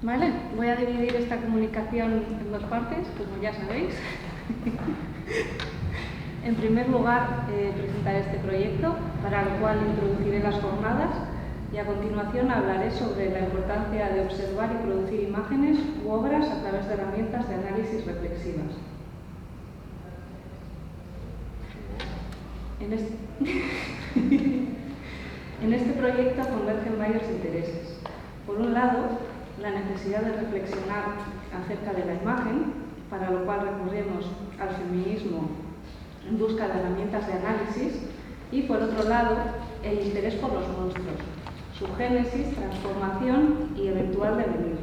Vale, voy a dividir esta comunicación en dos partes, como ya sabéis. En primer lugar, presentaré este proyecto, para lo cual introduciré las jornadas y a continuación hablaré sobre la importancia de observar y producir imágenes u obras a través de herramientas de análisis reflexivas. En este proyecto convergen varios intereses. Por un lado, la necesidad de reflexionar acerca de la imagen, para lo cual recurrimos al feminismo en busca de herramientas de análisis, y por otro lado, el interés por los monstruos, su génesis, transformación y eventual devenir.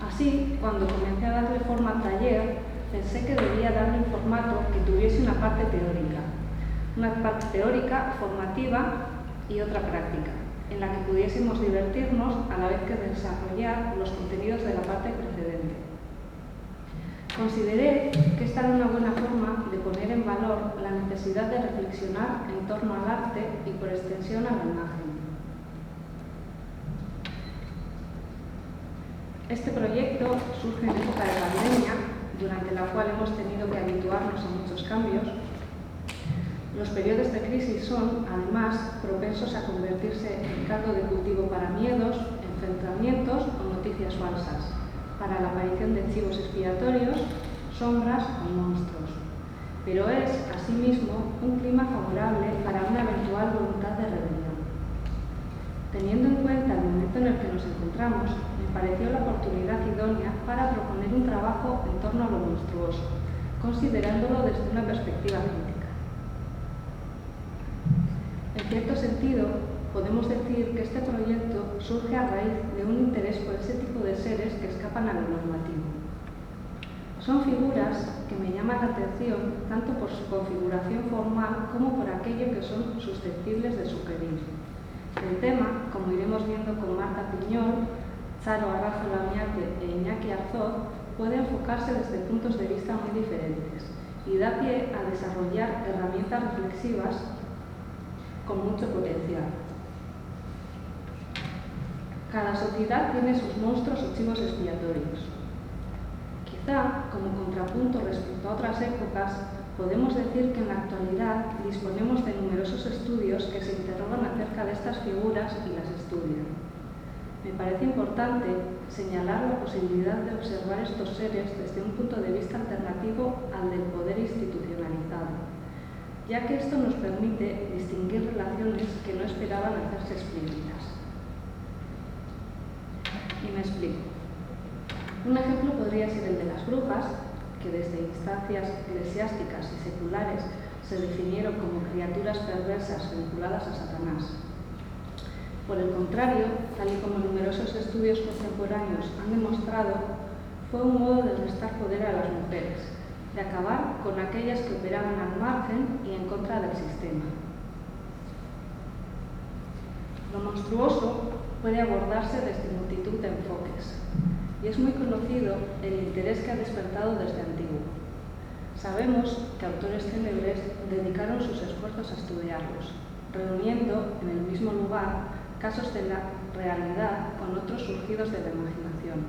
Así, cuando comencé a darle forma al taller, pensé que debía darle un formato que tuviese una parte teórica, formativa y otra práctica, en la que pudiésemos divertirnos a la vez que desarrollar los contenidos de la parte precedente. Consideré que esta era una buena forma de poner en valor la necesidad de reflexionar en torno al arte y por extensión a la imagen. Este proyecto surge en época de pandemia, durante la cual hemos tenido que habituarnos a muchos cambios. Los periodos de crisis son, además, propensos a convertirse en caldo de cultivo para miedos, enfrentamientos o noticias falsas, para la aparición de chivos expiatorios, sombras o monstruos. Pero es, asimismo, un clima favorable para una eventual voluntad de rebelión. Teniendo en cuenta el momento en el que nos encontramos, me pareció la oportunidad idónea para proponer un trabajo en torno a lo monstruoso, considerándolo desde una perspectiva crítica. En cierto sentido, podemos decir que este proyecto surge a raíz de un interés por ese tipo de seres que escapan a lo normativo. Son figuras que me llaman la atención tanto por su configuración formal como por aquello que son susceptibles de sugerir. El tema, como iremos viendo con Marta Piñol, Charo Arrázola Oñate e Iñaki Arzoz, puede enfocarse desde puntos de vista muy diferentes y da pie a desarrollar herramientas reflexivas con mucho potencial. Cada sociedad tiene sus monstruos o chivos expiatorios. Quizá, como contrapunto respecto a otras épocas, podemos decir que en la actualidad disponemos de numerosos estudios que se interrogan acerca de estas figuras y las estudian. Me parece importante señalar la posibilidad de observar estos seres desde un punto de vista alternativo al del poder institucionalizado, ya que esto nos permite distinguir relaciones que no esperaban hacerse explícitas. Y me explico. Un ejemplo podría ser el de las brujas, que desde instancias eclesiásticas y seculares se definieron como criaturas perversas vinculadas a Satanás. Por el contrario, tal y como numerosos estudios contemporáneos han demostrado, fue un modo de restar poder a las mujeres, de acabar con aquellas que operaban al margen y en contra del sistema. Lo monstruoso puede abordarse desde multitud de enfoques, y es muy conocido el interés que ha despertado desde antiguo. Sabemos que autores célebres dedicaron sus esfuerzos a estudiarlos, reuniendo en el mismo lugar casos de la realidad con otros surgidos de la imaginación.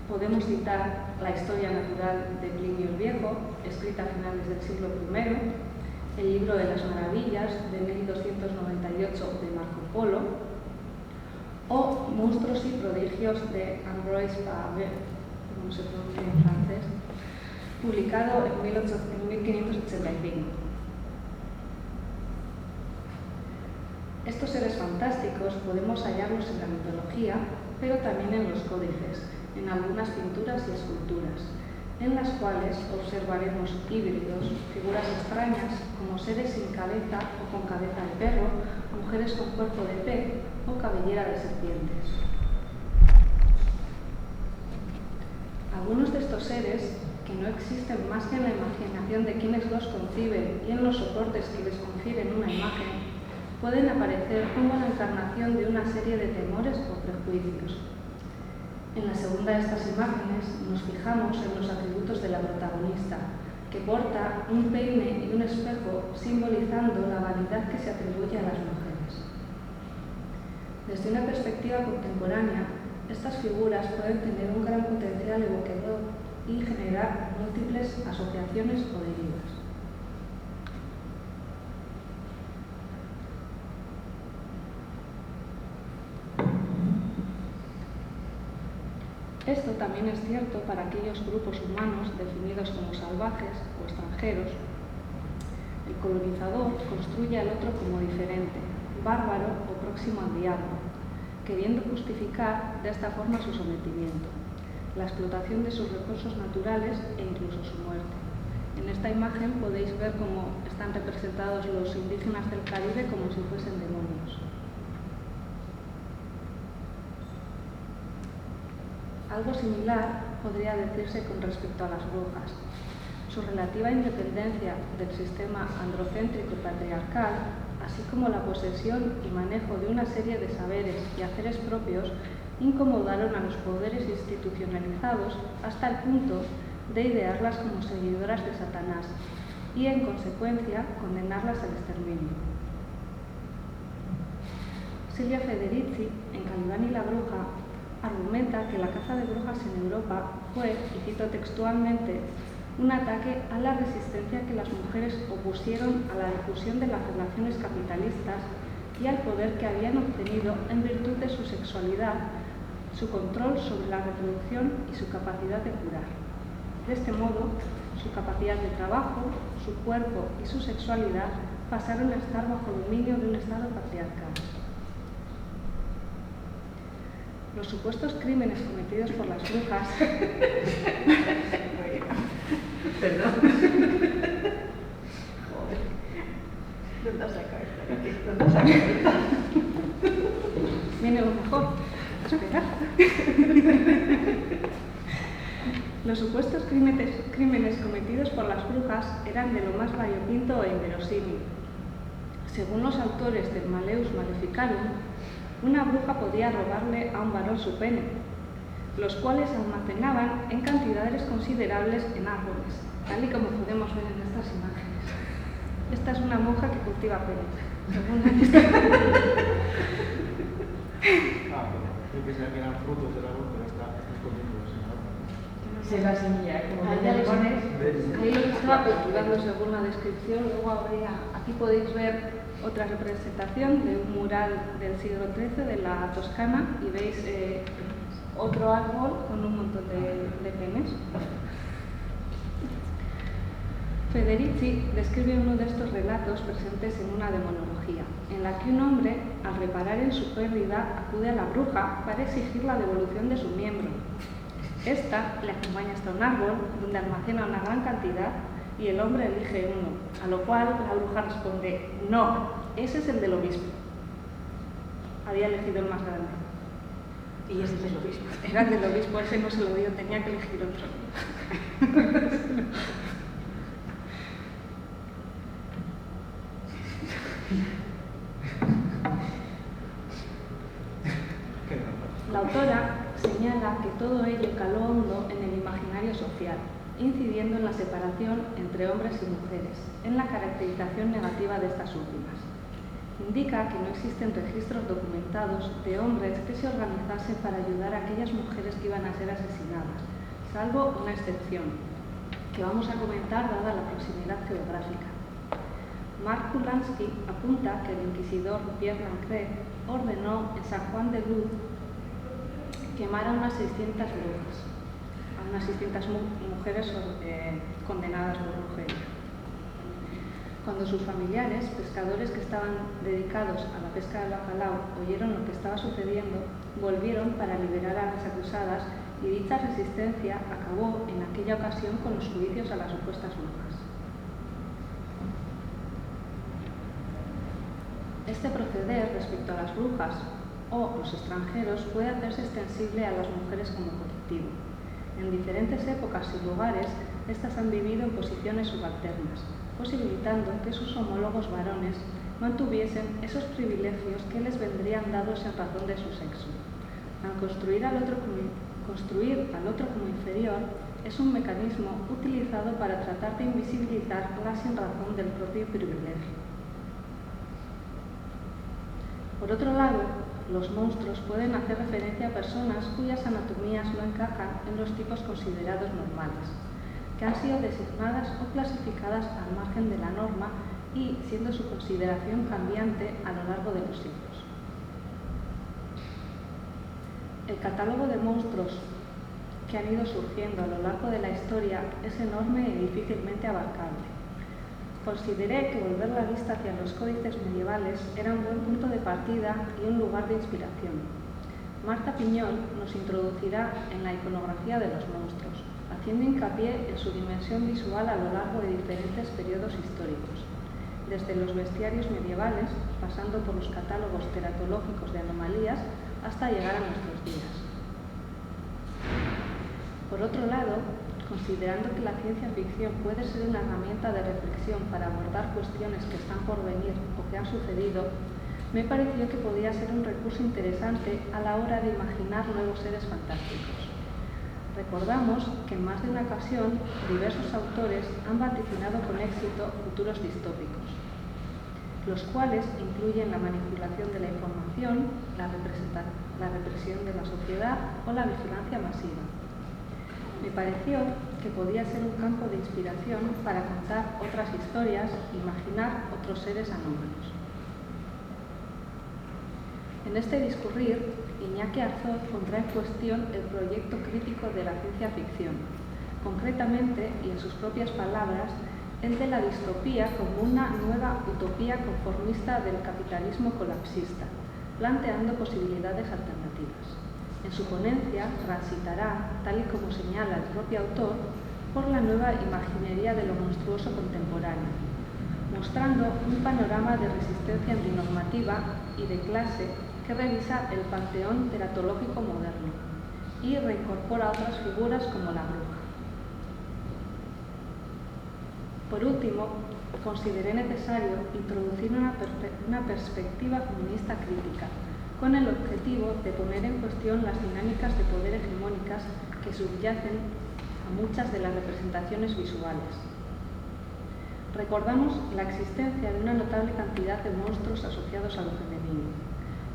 Podemos citar la Historia Natural de Plinio el Viejo, escrita a finales del siglo I, el Libro de las Maravillas de 1298 de Marco Polo, o Monstruos y Prodigios de Ambroise Paré, como se pronuncia en francés, publicado en 1585. Estos seres fantásticos podemos hallarlos en la mitología, pero también en los códices, en algunas pinturas y esculturas, en las cuales observaremos híbridos, figuras extrañas como seres sin cabeza o con cabeza de perro, mujeres con cuerpo de pez o cabellera de serpientes. Algunos de estos seres, que no existen más que en la imaginación de quienes los conciben y en los soportes que les confieren una imagen, pueden aparecer como la encarnación de una serie de temores o prejuicios. En la segunda de estas imágenes nos fijamos en los atributos de la protagonista, que porta un peine y un espejo simbolizando la vanidad que se atribuye a las mujeres. Desde una perspectiva perspectiva contemporánea, estas figuras pueden tener un gran potencial evocador y generar múltiples asociaciones o derivas. Esto también es cierto para aquellos grupos humanos definidos como salvajes o extranjeros. El colonizador construye al otro como diferente, bárbaro o próximo al diablo, queriendo justificar de esta forma su sometimiento, la explotación de sus recursos naturales e incluso su muerte. En esta imagen podéis ver cómo están representados los indígenas del Caribe como si fuesen demonios. Algo similar podría decirse con respecto a las brujas. Su relativa independencia del sistema androcéntrico patriarcal, así como la posesión y manejo de una serie de saberes y haceres propios, incomodaron a los poderes institucionalizados hasta el punto de idearlas como seguidoras de Satanás y, en consecuencia, condenarlas al exterminio. Silvia Federici, en Calibán y la bruja, argumenta que la caza de brujas en Europa fue, y cito textualmente, un ataque a la resistencia que las mujeres opusieron a la difusión de las relaciones capitalistas y al poder que habían obtenido en virtud de su sexualidad, su control sobre la reproducción y su capacidad de curar. De este modo, su capacidad de trabajo, su cuerpo y su sexualidad pasaron a estar bajo dominio de un Estado patriarcal. Los supuestos crímenes cometidos por las brujas Perdón. Joder. ¿Dónde has sacado esto? ¿Dónde has sacado esto? Viene lo mejor. Espera. Los supuestos crímenes cometidos por las brujas eran de lo más variopinto e inverosímil. Según los autores del Malleus Maleficarum, una bruja podía robarle a un varón su pene, los cuales almacenaban en cantidades considerables en árboles, tal y como podemos ver en estas imágenes. Esta es una monja que cultiva penes, según la lista. Yo pensaba que eran frutos del árbol, pero está escondiéndolos en el árbol. Se la semilla, como Ahí te pones. ahí lo estaba cultivando según la descripción. Luego aquí podéis ver otra representación de un mural del siglo XIII de la Toscana y veis otro árbol con un montón de penes. Federici describe uno de estos relatos presentes en una demonología, en la que un hombre, al reparar en su pérdida, acude a la bruja para exigir la devolución de su miembro. Esta le acompaña hasta un árbol donde almacena una gran cantidad y el hombre elige uno, a lo cual la bruja responde: no, ese es el del obispo. Había elegido el más grande. Y ese es el obispo. Era el del obispo, ese no se lo dio, tenía que elegir otro. La autora señala que todo ello caló hondo en el imaginario social, incidiendo en la separación entre hombres y mujeres, en la caracterización negativa de estas últimas. Indica que no existen registros documentados de hombres que se organizasen para ayudar a aquellas mujeres que iban a ser asesinadas, salvo una excepción, que vamos a comentar dada la proximidad geográfica. Marc Kurlansky apunta que el inquisidor Pierre Lancret ordenó en San Juan de Luz quemar a unas 600 brujas, a unas 600 mujeres condenadas por brujería. Cuando sus familiares, pescadores que estaban dedicados a la pesca del bacalao, oyeron lo que estaba sucediendo, volvieron para liberar a las acusadas y dicha resistencia acabó en aquella ocasión con los juicios a las supuestas brujas. Este proceder respecto a las brujas o los extranjeros puede hacerse extensible a las mujeres como colectivo. En diferentes épocas y lugares, estas han vivido en posiciones subalternas, posibilitando que sus homólogos varones mantuviesen esos privilegios que les vendrían dados en razón de su sexo. Al construir al otro como inferior, es un mecanismo utilizado para tratar de invisibilizar la sinrazón del propio privilegio. Por otro lado, los monstruos pueden hacer referencia a personas cuyas anatomías no encajan en los tipos considerados normales, que han sido designadas o clasificadas al margen de la norma y siendo su consideración cambiante a lo largo de los siglos. El catálogo de monstruos que han ido surgiendo a lo largo de la historia es enorme y difícilmente abarcable. Consideré que volver la vista hacia los códices medievales era un buen punto de partida y un lugar de inspiración. Marta Piñol nos introducirá en la iconografía de los monstruos, haciendo hincapié en su dimensión visual a lo largo de diferentes periodos históricos, desde los bestiarios medievales, pasando por los catálogos teratológicos de anomalías, hasta llegar a nuestros días. Por otro lado, considerando que la ciencia ficción puede ser una herramienta de reflexión para abordar cuestiones que están por venir o que han sucedido, me pareció que podía ser un recurso interesante a la hora de imaginar nuevos seres fantásticos. Recordamos que en más de una ocasión diversos autores han vaticinado con éxito futuros distópicos, los cuales incluyen la manipulación de la información, la represión de la sociedad o la vigilancia masiva. Me pareció que podía ser un campo de inspiración para contar otras historias e imaginar otros seres anómalos. En este discurrir, Iñaki Arzoz pondrá en cuestión el proyecto crítico de la ciencia ficción, concretamente, y en sus propias palabras, el de la distopía como una nueva utopía conformista del capitalismo colapsista, planteando posibilidades alternativas. En su ponencia transitará, tal y como señala el propio autor, por la nueva imaginería de lo monstruoso contemporáneo, mostrando un panorama de resistencia antinormativa y de clase que revisa el panteón teratológico moderno y reincorpora otras figuras como la bruja. Por último, consideré necesario introducir una perspectiva feminista crítica, con el objetivo de poner en cuestión las dinámicas de poder hegemónicas que subyacen a muchas de las representaciones visuales. Recordamos la existencia de una notable cantidad de monstruos asociados a lo femenino,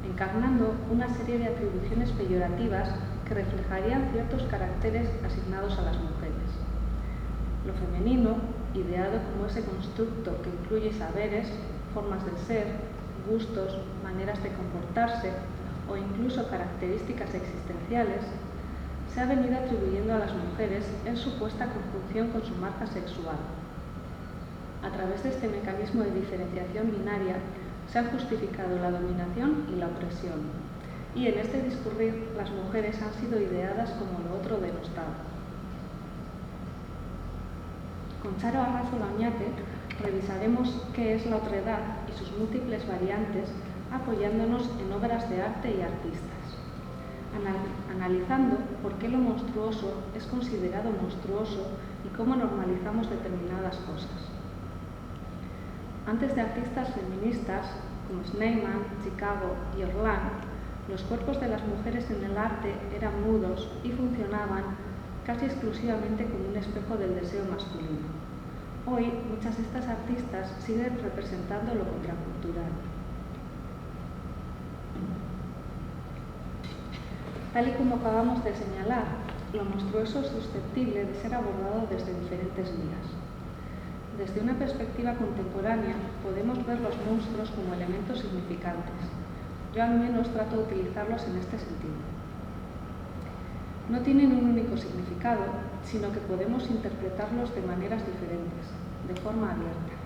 encarnando una serie de atribuciones peyorativas que reflejarían ciertos caracteres asignados a las mujeres. Lo femenino, ideado como ese constructo que incluye saberes, formas de ser, gustos, maneras de comportarse o incluso características existenciales, se ha venido atribuyendo a las mujeres en supuesta conjunción con su marca sexual. A través de este mecanismo de diferenciación binaria se han justificado la dominación y la opresión, y en este discurrir las mujeres han sido ideadas como lo otro denostado. Con Charo Arrazola Oñate revisaremos qué es la otredad y sus múltiples variantes, apoyándonos en obras de arte y artistas, analizando por qué lo monstruoso es considerado monstruoso y cómo normalizamos determinadas cosas. Antes de artistas feministas como Sneyman, Chicago y Orlan, los cuerpos de las mujeres en el arte eran mudos y funcionaban casi exclusivamente como un espejo del deseo masculino. Hoy, muchas de estas artistas siguen representando lo contracultural. Tal y como acabamos de señalar, lo monstruoso es susceptible de ser abordado desde diferentes vías. Desde una perspectiva contemporánea, podemos ver los monstruos como elementos significantes. Yo al menos trato de utilizarlos en este sentido. No tienen un único significado, sino que podemos interpretarlos de maneras diferentes, de forma abierta.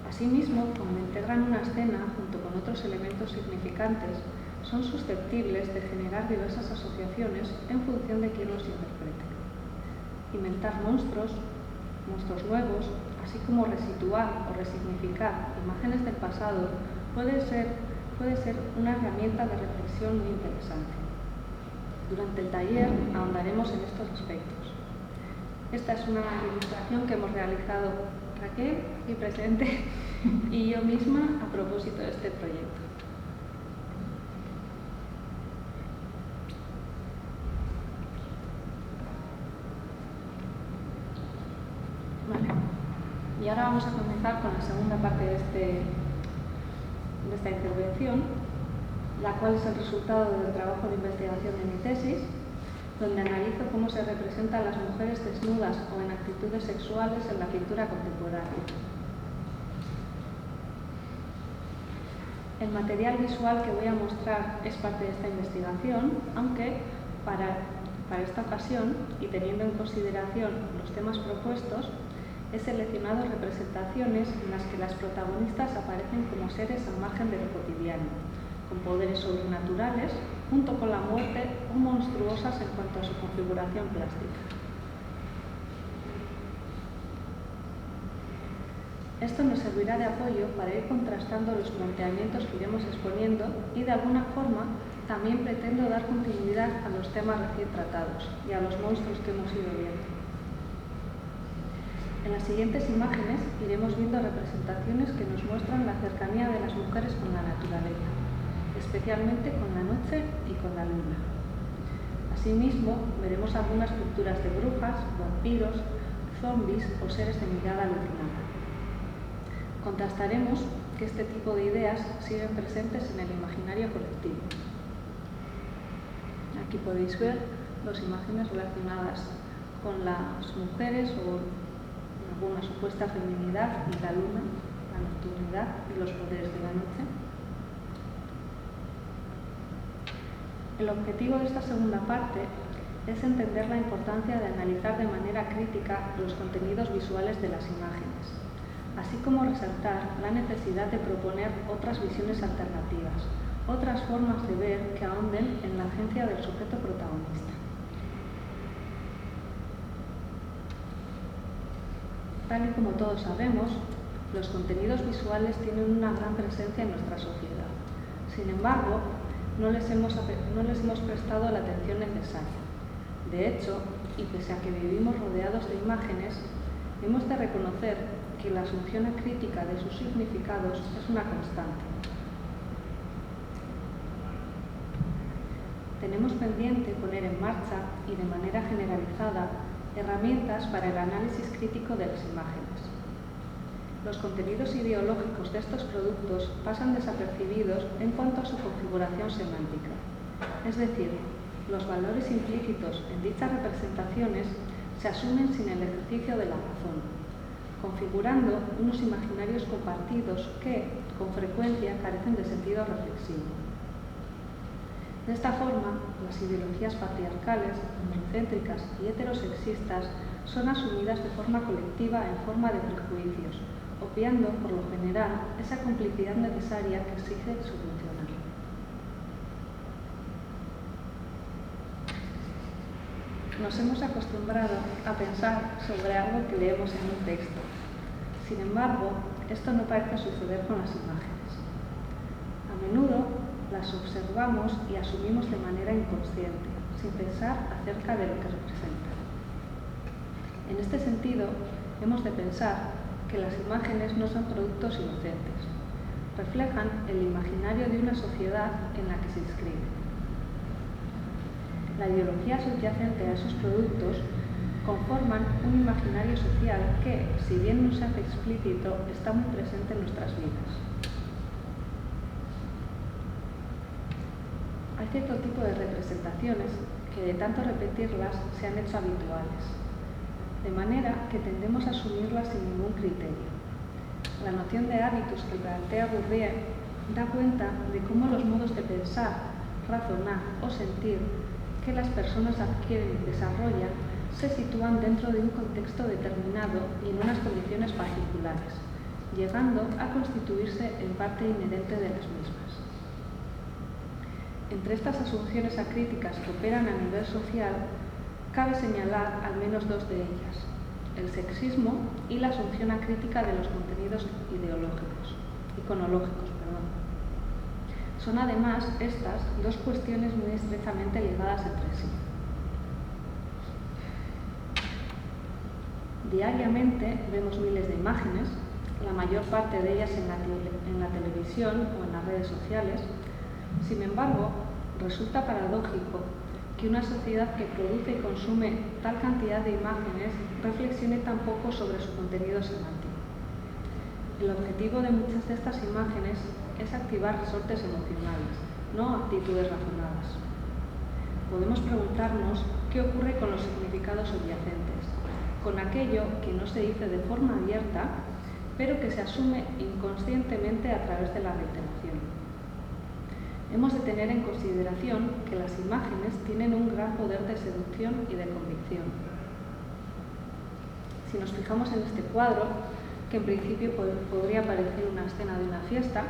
Asimismo, cuando integran una escena junto con otros elementos significantes, son susceptibles de generar diversas asociaciones en función de quién los interprete. Inventar monstruos nuevos, así como resituar o resignificar imágenes del pasado, puede ser una herramienta de reflexión muy interesante. Durante el taller ahondaremos en estos aspectos. Esta es una ilustración que hemos realizado Raquel, aquí presente, y yo misma a propósito de este proyecto. Vale. Y ahora vamos a comenzar con la segunda parte de esta intervención, la cual es el resultado del trabajo de investigación de mi tesis, donde analizo cómo se representan las mujeres desnudas o en actitudes sexuales en la pintura contemporánea. El material visual que voy a mostrar es parte de esta investigación, aunque para esta ocasión, y teniendo en consideración los temas propuestos, he seleccionado representaciones en las que las protagonistas aparecen como seres al margen de lo cotidiano, con poderes sobrenaturales, junto con la muerte o monstruosas en cuanto a su configuración plástica. Esto nos servirá de apoyo para ir contrastando los planteamientos que iremos exponiendo y, de alguna forma, también pretendo dar continuidad a los temas recién tratados y a los monstruos que hemos ido viendo. En las siguientes imágenes iremos viendo representaciones que nos muestran la cercanía de las mujeres con la naturaleza, especialmente con la noche y con la luna. Asimismo, veremos algunas pinturas de brujas, vampiros, zombis o seres de mirada alucinada. Contrastaremos que este tipo de ideas siguen presentes en el imaginario colectivo. Aquí podéis ver dos imágenes relacionadas con las mujeres o alguna supuesta feminidad y la luna, la nocturnidad y los poderes de la noche. El objetivo de esta segunda parte es entender la importancia de analizar de manera crítica los contenidos visuales de las imágenes, así como resaltar la necesidad de proponer otras visiones alternativas, otras formas de ver que ahonden en la agencia del sujeto protagonista. Tal y como todos sabemos, los contenidos visuales tienen una gran presencia en nuestra sociedad. Sin embargo, no les hemos prestado la atención necesaria. De hecho, y pese a que vivimos rodeados de imágenes, hemos de reconocer que la asunción crítica de sus significados es una constante. Tenemos pendiente poner en marcha y de manera generalizada herramientas para el análisis crítico de las imágenes. Los contenidos ideológicos de estos productos pasan desapercibidos en cuanto a su configuración semántica. Es decir, los valores implícitos en dichas representaciones se asumen sin el ejercicio de la razón, configurando unos imaginarios compartidos que, con frecuencia, carecen de sentido reflexivo. De esta forma, las ideologías patriarcales, androcéntricas y heterosexistas son asumidas de forma colectiva en forma de prejuicios, obviando, por lo general, esa complicidad necesaria que exige su funcionar. Nos hemos acostumbrado a pensar sobre algo que leemos en un texto. Sin embargo, esto no parece suceder con las imágenes. A menudo las observamos y asumimos de manera inconsciente, sin pensar acerca de lo que representan. En este sentido, hemos de pensar que las imágenes no son productos inocentes. Reflejan el imaginario de una sociedad en la que se inscriben. La ideología subyacente a esos productos conforman un imaginario social que, si bien no se hace explícito, está muy presente en nuestras vidas. Hay cierto tipo de representaciones que, de tanto repetirlas, se han hecho habituales, de manera que tendemos a asumirlas sin ningún criterio. La noción de hábitos que plantea Bourdieu da cuenta de cómo los modos de pensar, razonar o sentir que las personas adquieren y desarrollan se sitúan dentro de un contexto determinado y en unas condiciones particulares, llegando a constituirse en parte inherente de las mismas. Entre estas asunciones acríticas que operan a nivel social, cabe señalar al menos dos de ellas: el sexismo y la asunción acrítica de los contenidos iconológicos. Son además estas dos cuestiones muy estrechamente ligadas entre sí. Diariamente vemos miles de imágenes, la mayor parte de ellas en la televisión o en las redes sociales. Sin embargo, resulta paradójico que una sociedad que produce y consume tal cantidad de imágenes reflexione tan poco sobre su contenido semántico. El objetivo de muchas de estas imágenes es activar resortes emocionales, no actitudes razonadas. Podemos preguntarnos qué ocurre con los significados subyacentes, con aquello que no se dice de forma abierta, pero que se asume inconscientemente a través de la reiteración. Hemos de tener en consideración que las imágenes tienen un gran poder de seducción y de convicción. Si nos fijamos en este cuadro, que en principio podría parecer una escena de una fiesta,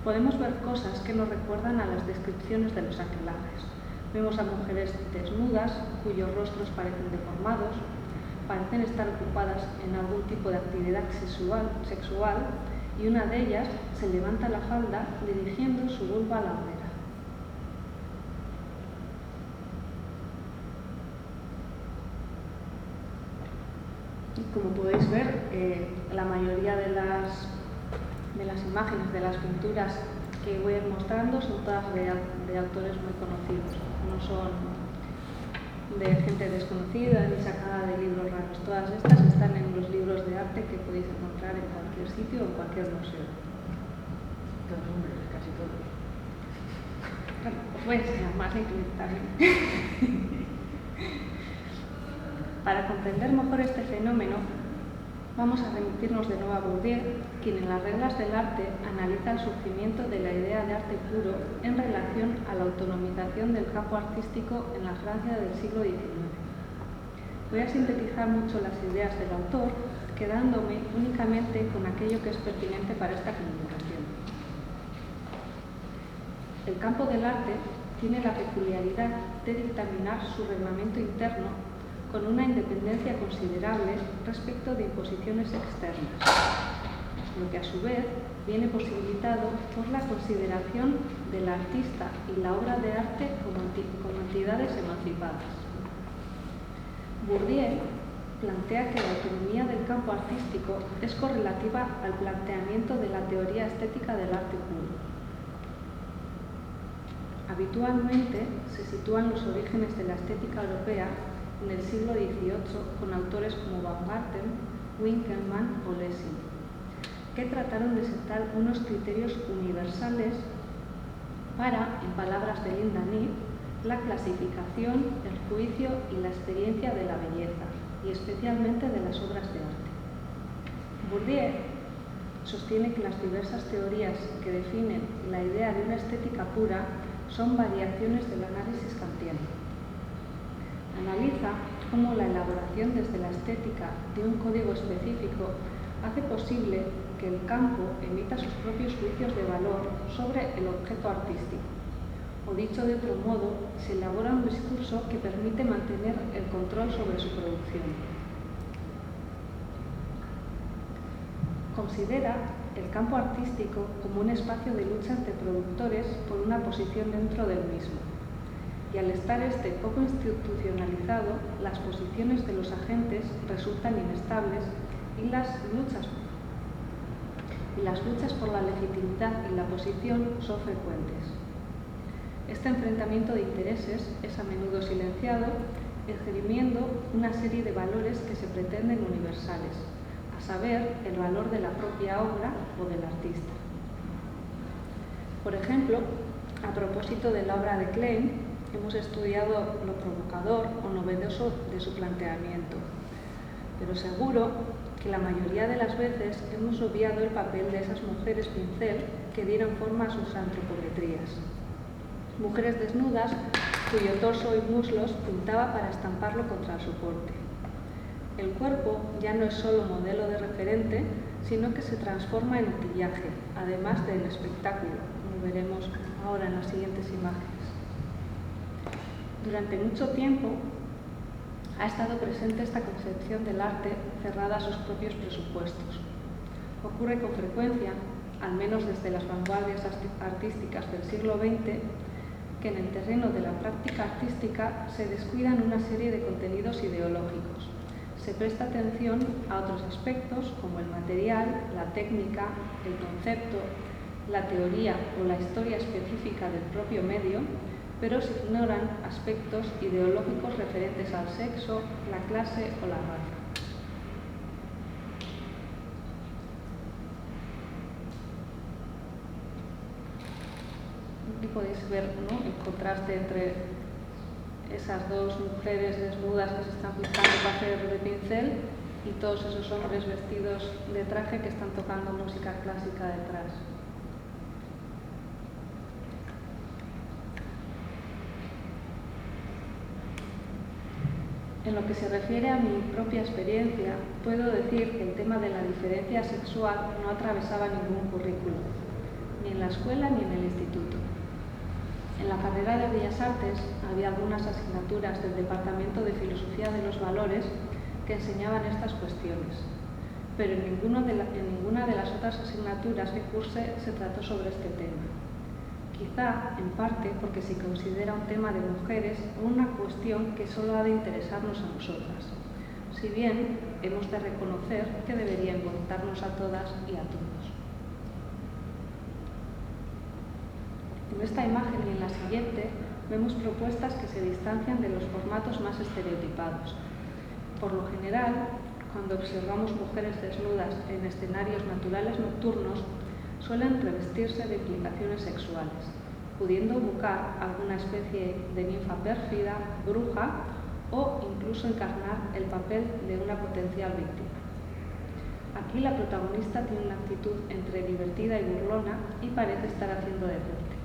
podemos ver cosas que nos recuerdan a las descripciones de los aquelarres. Vemos a mujeres desnudas, cuyos rostros parecen deformados, parecen estar ocupadas en algún tipo de actividad sexual, y una de ellas se levanta la falda dirigiendo su vulva a la hoguera. Y como podéis ver, la mayoría de las imágenes, de las pinturas que voy a ir mostrando son todas de autores muy conocidos, no son de gente desconocida ni sacada de libros raros. Todas estas están en los libros de arte que podéis encontrar en cualquier sitio o en cualquier museo. Todos hombres, casi todos. Bueno, os voy a enseñar más incluso también. Para comprender mejor este fenómeno, vamos a remitirnos de nuevo a Bourdieu, quien en las reglas del arte analiza el surgimiento de la idea de arte puro en relación a la autonomización del campo artístico en la Francia del siglo XIX. Voy a sintetizar mucho las ideas del autor, quedándome únicamente con aquello que es pertinente para esta comunicación. El campo del arte tiene la peculiaridad de dictaminar su reglamento interno con una independencia considerable respecto de imposiciones externas, lo que a su vez viene posibilitado por la consideración del artista y la obra de arte como entidades emancipadas. Bourdieu plantea que la autonomía del campo artístico es correlativa al planteamiento de la teoría estética del arte puro. Habitualmente se sitúan los orígenes de la estética europea en el siglo XVIII con autores como Baumgarten, Winkelmann o Lessing, que trataron de sentar unos criterios universales para, en palabras de Linda Neff, la clasificación, el juicio y la experiencia de la belleza, y especialmente de las obras de arte. Bourdieu sostiene que las diversas teorías que definen la idea de una estética pura son variaciones del análisis kantiano. Analiza cómo la elaboración desde la estética de un código específico hace posible que el campo emita sus propios juicios de valor sobre el objeto artístico. O dicho de otro modo, se elabora un discurso que permite mantener el control sobre su producción. Considera el campo artístico como un espacio de lucha entre productores por una posición dentro del mismo. Y al estar este poco institucionalizado, las posiciones de los agentes resultan inestables y las luchas por la legitimidad y la posición son frecuentes. Este enfrentamiento de intereses es a menudo silenciado, esgrimiendo una serie de valores que se pretenden universales, a saber, el valor de la propia obra o del artista. Por ejemplo, a propósito de la obra de Klein, hemos estudiado lo provocador o novedoso de su planteamiento, pero seguro que la mayoría de las veces hemos obviado el papel de esas mujeres pincel que dieron forma a sus antropometrías. Mujeres desnudas cuyo torso y muslos pintaba para estamparlo contra el soporte. El cuerpo ya no es solo modelo de referente, sino que se transforma en utillaje, además del espectáculo, como veremos ahora en las siguientes imágenes. Durante mucho tiempo ha estado presente esta concepción del arte cerrada a sus propios presupuestos. Ocurre con frecuencia, al menos desde las vanguardias artísticas del siglo XX, que en el terreno de la práctica artística se descuidan una serie de contenidos ideológicos. Se presta atención a otros aspectos como el material, la técnica, el concepto, la teoría o la historia específica del propio medio, pero se ignoran aspectos ideológicos referentes al sexo, la clase o la raza. Aquí podéis ver, ¿no?, el contraste entre esas dos mujeres desnudas que se están pintando para hacer de pincel y todos esos hombres vestidos de traje que están tocando música clásica detrás. En lo que se refiere a mi propia experiencia, puedo decir que el tema de la diferencia sexual no atravesaba ningún currículo, ni en la escuela ni en el instituto. En la carrera de Bellas Artes había algunas asignaturas del Departamento de Filosofía de los Valores que enseñaban estas cuestiones, pero en ninguna de las otras asignaturas que cursé se trató sobre este tema. Quizá, en parte, porque se considera un tema de mujeres o una cuestión que solo ha de interesarnos a nosotras, si bien hemos de reconocer que debería importarnos a todas y a todos. En esta imagen y en la siguiente vemos propuestas que se distancian de los formatos más estereotipados. Por lo general, cuando observamos mujeres desnudas en escenarios naturales nocturnos, suelen revestirse de implicaciones sexuales, pudiendo evocar alguna especie de ninfa pérfida, bruja o incluso encarnar el papel de una potencial víctima. Aquí la protagonista tiene una actitud entre divertida y burlona y parece estar haciendo deporte.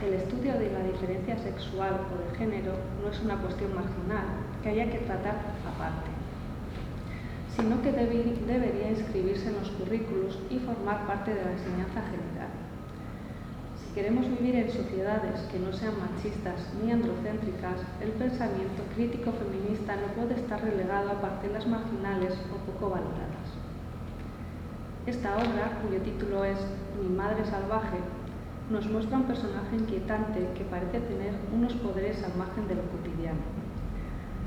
El estudio de la diferencia sexual o de género no es una cuestión marginal que haya que tratar aparte, sino que debería inscribirse en los currículos y formar parte de la enseñanza general. Si queremos vivir en sociedades que no sean machistas ni androcéntricas, el pensamiento crítico feminista no puede estar relegado a parcelas marginales o poco valoradas. Esta obra, cuyo título es Mi madre salvaje, nos muestra un personaje inquietante que parece tener unos poderes al margen de lo cotidiano.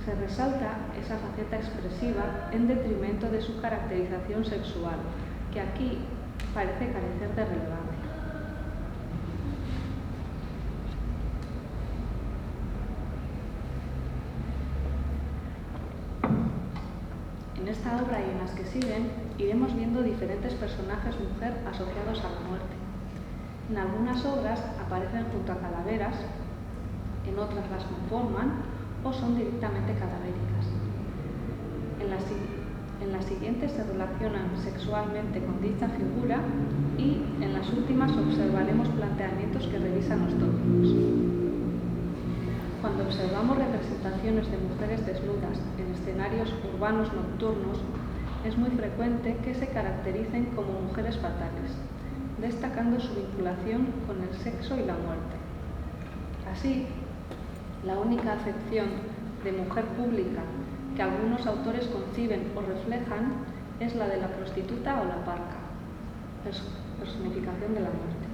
Se resalta esa faceta expresiva en detrimento de su caracterización sexual, que aquí parece carecer de relevancia. En esta obra y en las que siguen, iremos viendo diferentes personajes mujer asociados a la muerte. En algunas obras aparecen junto a calaveras, en otras las conforman o son directamente cadavéricas. En las siguientes se relacionan sexualmente con dicha figura y en las últimas observaremos planteamientos que revisan los tópicos. Cuando observamos representaciones de mujeres desnudas en escenarios urbanos nocturnos, es muy frecuente que se caractericen como mujeres fatales, destacando su vinculación con el sexo y la muerte. Así, la única acepción de mujer pública que algunos autores conciben o reflejan es la de la prostituta o la parca, personificación de la muerte.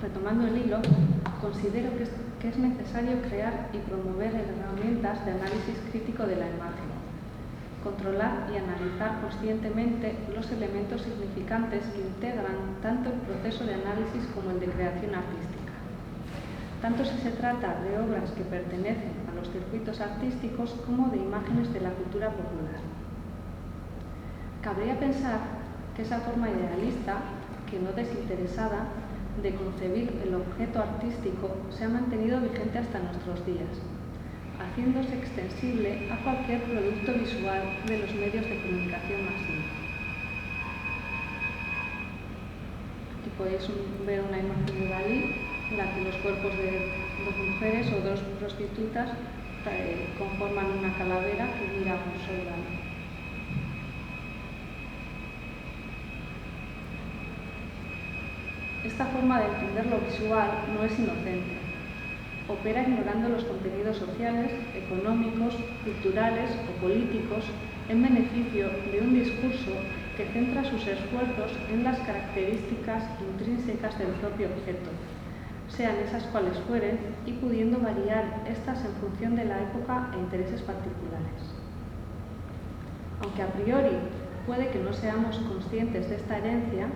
Retomando el hilo, considero que es necesario crear y promover herramientas de análisis crítico de la imagen, controlar y analizar conscientemente los elementos significantes que integran tanto el proceso de análisis como el de creación artística, tanto si se trata de obras que pertenecen a los circuitos artísticos como de imágenes de la cultura popular. Cabría pensar que esa forma idealista, que no desinteresada, de concebir el objeto artístico se ha mantenido vigente hasta nuestros días, haciéndose extensible a cualquier producto visual de los medios de comunicación masiva. Aquí podéis ver una imagen de Dalí en la que los cuerpos de dos mujeres o dos prostitutas conforman una calavera que mira a un soldado. Esta forma de entender lo visual no es inocente. Opera ignorando los contenidos sociales, económicos, culturales o políticos en beneficio de un discurso que centra sus esfuerzos en las características intrínsecas del propio objeto, sean esas cuales fueren, y pudiendo variar estas en función de la época e intereses particulares. Aunque a priori puede que no seamos conscientes de esta herencia,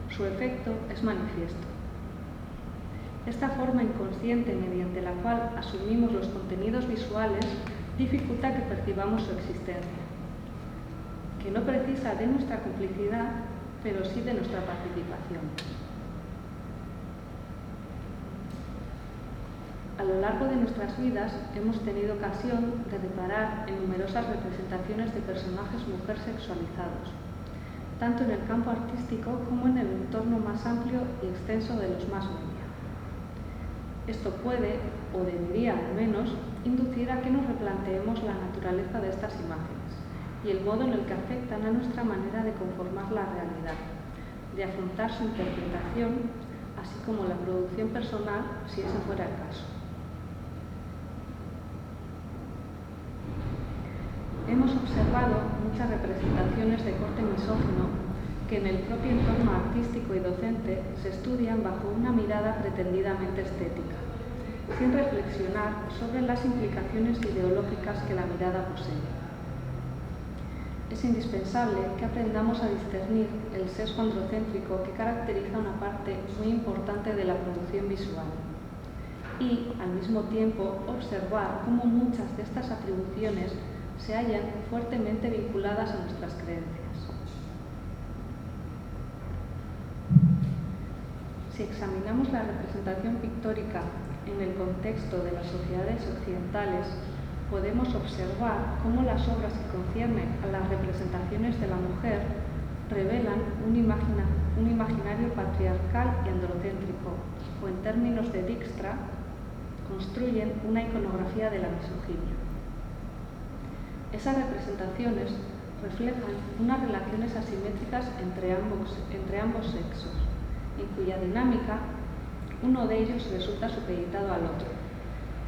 su efecto es manifiesto. Esta forma inconsciente mediante la cual asumimos los contenidos visuales dificulta que percibamos su existencia. que no precisa de nuestra complicidad, pero sí de nuestra participación. A lo largo de nuestras vidas hemos tenido ocasión de reparar en numerosas representaciones de personajes mujer sexualizados, tanto en el campo artístico como en el entorno más amplio y extenso de los más media. Esto puede, o debería al menos, inducir a que nos replanteemos la naturaleza de estas imágenes y el modo en el que afectan a nuestra manera de conformar la realidad, de afrontar su interpretación, así como la producción personal, si ese fuera el caso. Hemos observado muchas representaciones de corte misógino que en el propio entorno artístico y docente se estudian bajo una mirada pretendidamente estética, sin reflexionar sobre las implicaciones ideológicas que la mirada posee. Es indispensable que aprendamos a discernir el sesgo androcéntrico que caracteriza una parte muy importante de la producción visual y, al mismo tiempo, observar cómo muchas de estas atribuciones se hallan fuertemente vinculadas a nuestras creencias. Si examinamos la representación pictórica en el contexto de las sociedades occidentales, podemos observar cómo las obras que conciernen a las representaciones de la mujer revelan un imaginario patriarcal y androcéntrico, o en términos de Dijkstra, construyen una iconografía de la misoginia. Esas representaciones reflejan unas relaciones asimétricas entre ambos sexos, en cuya dinámica uno de ellos resulta supeditado al otro.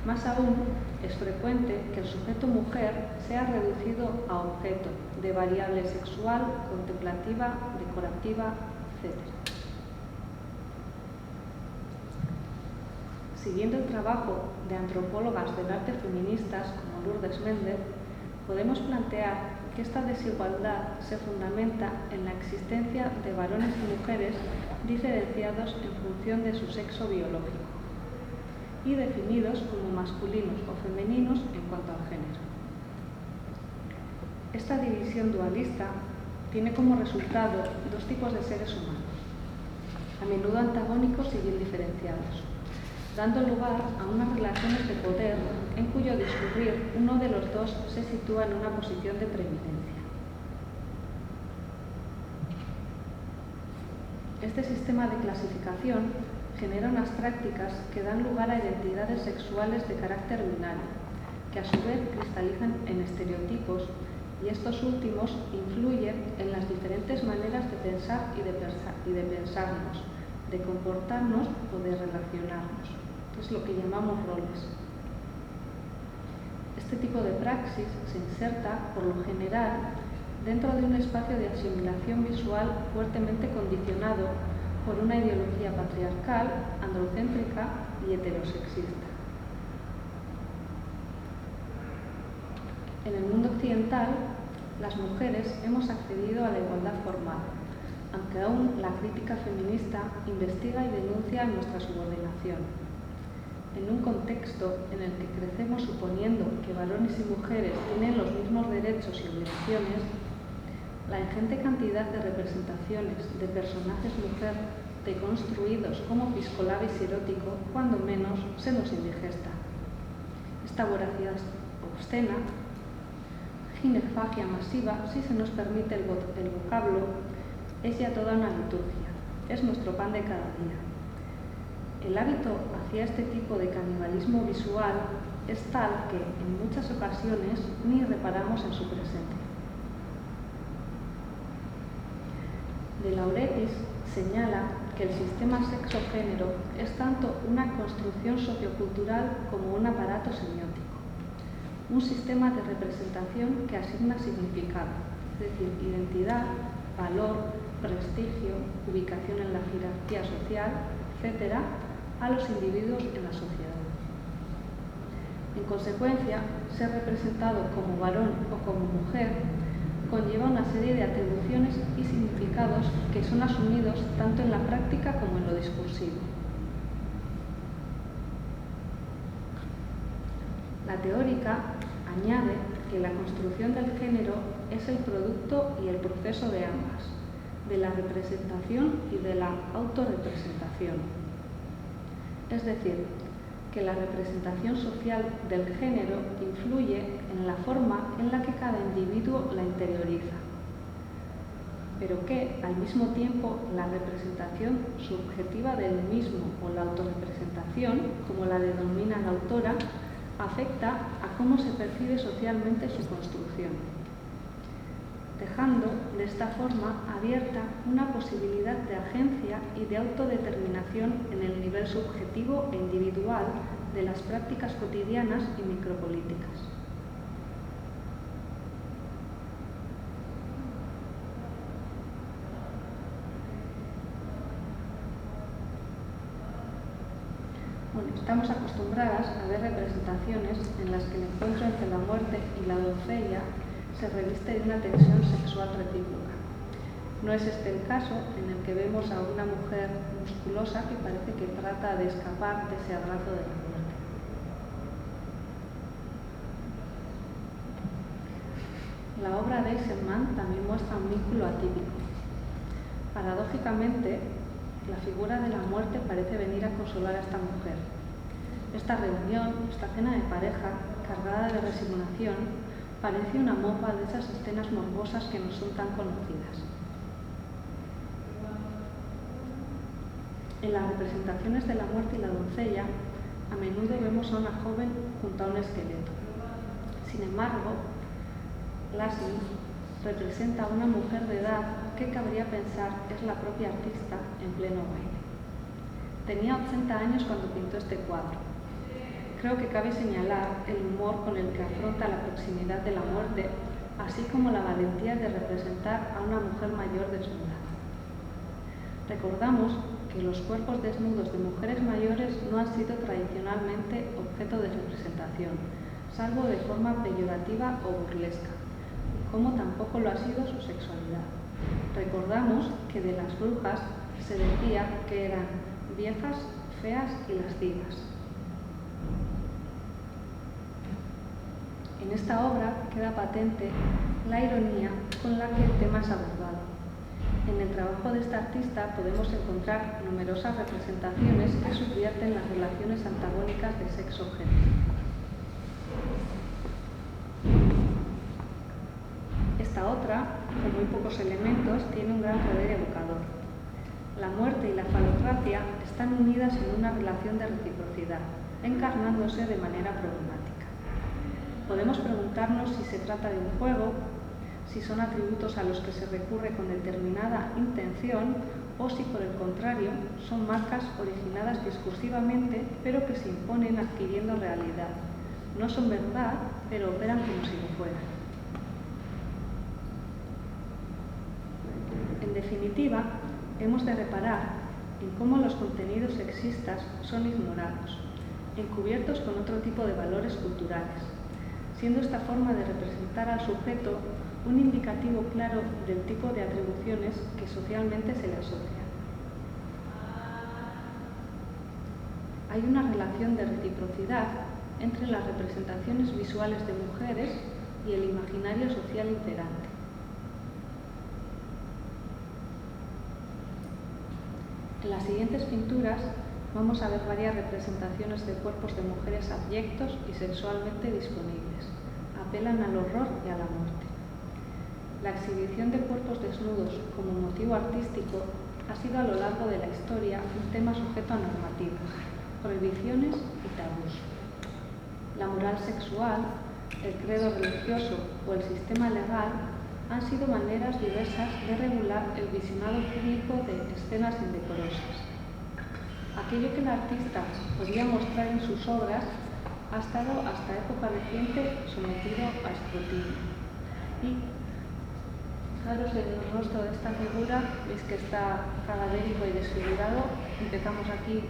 Más aún, es frecuente que el sujeto mujer sea reducido a objeto de variable sexual, contemplativa, decorativa, etc. Siguiendo el trabajo de antropólogas del arte feministas como Lourdes Méndez, podemos plantear que esta desigualdad se fundamenta en la existencia de varones y mujeres diferenciados en función de su sexo biológico y definidos como masculinos o femeninos en cuanto al género. Esta división dualista tiene como resultado dos tipos de seres humanos, a menudo antagónicos y bien diferenciados, dando lugar a unas relaciones de poder en cuyo discurrir uno de los dos se sitúa en una posición de preeminencia. Este sistema de clasificación genera unas prácticas que dan lugar a identidades sexuales de carácter binario, que a su vez cristalizan en estereotipos, y estos últimos influyen en las diferentes maneras de pensar y de pensarnos, de comportarnos o de relacionarnos. Es lo que llamamos roles. Este tipo de praxis se inserta, por lo general, dentro de un espacio de asimilación visual fuertemente condicionado por una ideología patriarcal, androcéntrica y heterosexista. En el mundo occidental, las mujeres hemos accedido a la igualdad formal, aunque aún la crítica feminista investiga y denuncia nuestra subordinación. En un contexto en el que crecemos suponiendo que varones y mujeres tienen los mismos derechos y obligaciones, la ingente cantidad de representaciones de personajes mujer deconstruidos como piscolabis erótico, cuando menos, se nos indigesta. Esta voracidad obscena, ginefagia masiva, si se nos permite el vocablo, es ya toda una liturgia, es nuestro pan de cada día. El hábito hacia este tipo de canibalismo visual es tal que, en muchas ocasiones, ni reparamos en su presencia. De Lauretis señala que el sistema sexo-género es tanto una construcción sociocultural como un aparato semiótico, un sistema de representación que asigna significado, es decir, identidad, valor, prestigio, ubicación en la jerarquía social, etc., a los individuos en la sociedad. En consecuencia, ser representado como varón o como mujer conlleva una serie de atribuciones y significados que son asumidos tanto en la práctica como en lo discursivo. La teórica añade que la construcción del género es el producto y el proceso de ambas, de la representación y de la autorrepresentación. Es decir, que la representación social del género influye en la forma en la que cada individuo la interioriza, pero que, al mismo tiempo, la representación subjetiva del mismo o la autorrepresentación, como la denomina la autora, afecta a cómo se percibe socialmente su construcción, dejando de esta forma abierta una posibilidad de agencia y de autodeterminación en el nivel subjetivo e individual de las prácticas cotidianas y micropolíticas. Bueno, estamos acostumbradas a ver representaciones en las que el encuentro entre la muerte y la doncella se reviste de una tensión sexual recíproca. No es este el caso en el que vemos a una mujer musculosa que parece que trata de escapar de ese abrazo de la muerte. La obra de Eisenman también muestra un vínculo atípico. Paradójicamente, la figura de la muerte parece venir a consolar a esta mujer. Esta reunión, esta cena de pareja, cargada de resignación, parece una mofa de esas escenas morbosas que nos son tan conocidas. En las representaciones de la muerte y la doncella, a menudo vemos a una joven junto a un esqueleto. Sin embargo, Lasnik representa a una mujer de edad que cabría pensar es la propia artista en pleno baile. Tenía 80 años cuando pintó este cuadro. Creo que cabe señalar el humor con el que afronta la proximidad de la muerte, así como la valentía de representar a una mujer mayor desnuda. Recordamos que los cuerpos desnudos de mujeres mayores no han sido tradicionalmente objeto de representación, salvo de forma peyorativa o burlesca, como tampoco lo ha sido su sexualidad. Recordamos que de las brujas se decía que eran viejas, feas y lascivas. En esta obra queda patente la ironía con la que el tema es abordado. En el trabajo de esta artista podemos encontrar numerosas representaciones que subvierten las relaciones antagónicas de sexo-género. Esta otra, con muy pocos elementos, tiene un gran poder evocador. La muerte y la falocracia están unidas en una relación de reciprocidad, encarnándose de manera problemática. Podemos preguntarnos si se trata de un juego, si son atributos a los que se recurre con determinada intención o si, por el contrario, son marcas originadas discursivamente pero que se imponen adquiriendo realidad. No son verdad, pero operan como si lo fueran. En definitiva, hemos de reparar en cómo los contenidos sexistas son ignorados, encubiertos con otro tipo de valores culturales, siendo esta forma de representar al sujeto un indicativo claro del tipo de atribuciones que socialmente se le asocian. Hay una relación de reciprocidad entre las representaciones visuales de mujeres y el imaginario social imperante. En las siguientes pinturas vamos a ver varias representaciones de cuerpos de mujeres abyectos y sexualmente disponibles. Apelan al horror y a la muerte. La exhibición de cuerpos desnudos como motivo artístico ha sido a lo largo de la historia un tema sujeto a normativas, prohibiciones y tabús. La moral sexual, el credo religioso o el sistema legal han sido maneras diversas de regular el visionado público de escenas indecorosas. Aquello que el artista podía mostrar en sus obras ha estado hasta época reciente sometido a escrutinio. Y fijaros en el rostro de esta figura, veis que está cadavérico y desfigurado. Empezamos aquí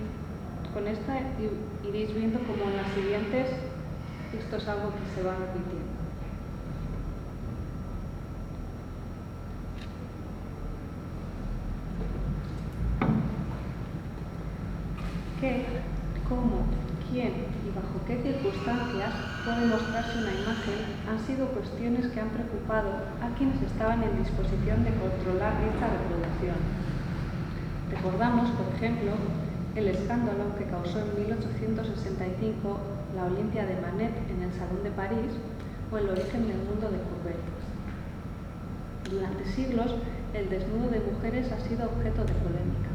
con esta y iréis viendo como en las siguientes esto es algo que se va repitiendo. ¿Qué, cómo, quién y bajo qué circunstancias puede mostrarse una imagen han sido cuestiones que han preocupado a quienes estaban en disposición de controlar dicha reproducción. Recordamos, por ejemplo, el escándalo que causó en 1865 la Olimpia de Manet en el Salón de París o el origen del mundo de Courbet. Durante siglos, el desnudo de mujeres ha sido objeto de polémica.